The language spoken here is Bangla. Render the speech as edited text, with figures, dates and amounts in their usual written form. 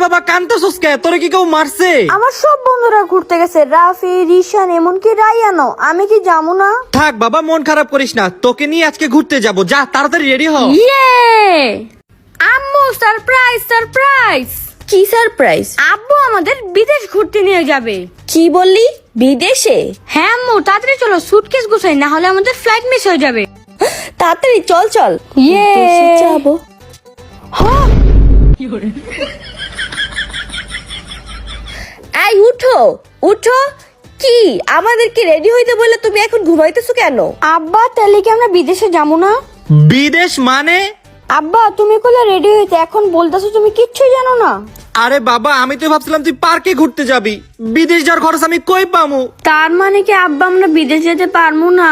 বাবা কান্দতেছস কে? তোরে কি কেউ মারছে? আমার সব বন্ধুরা ঘুরতে গেছে, রাফি, রিশান, এমনকি রায়ানও। আমি কি যাবো না? থাক বাবা, মন খারাপ করিস না, তোকে নিয়ে আজকে ঘুরতে যাব। যা তাড়াতাড়ি রেডি হ। ইয়ে আম্মু, সারপ্রাইজ সারপ্রাইজ। কি সারপ্রাইজ? আব্বু আমাদের বিদেশ ঘুরতে নিয়ে যাবে। কি বললি? বিদেশে? হ্যাঁ আম্মু, তাড়াতাড়ি চলো, সুটকেস গোছাই, না হলে আমাদের ফ্লাইট মিস হয়ে যাবে। তাড়াতাড়ি চল চল। ইয়ে যাবো। এই উঠো উঠো। কি আমাদেরকে রেডি হইতে বললে তুমি এখন ঘুমাইতেছো কেন? আব্বা, তাহলে কি আমরা বিদেশে যাবো না? বিদেশ মানে? আব্বা, তুমি কইলে রেডি হইতে, এখন বলতেছো তুমি কিচ্ছুই জানো না। আরে বাবা, আমি তো ভাবছিলাম তুই পার্কে ঘুরতে যাবি। বিদেশ যাওয়ার খরচ আমি কই পামু? তার মানে কি আব্বা আমরা বিদেশ যেতে পারবো না?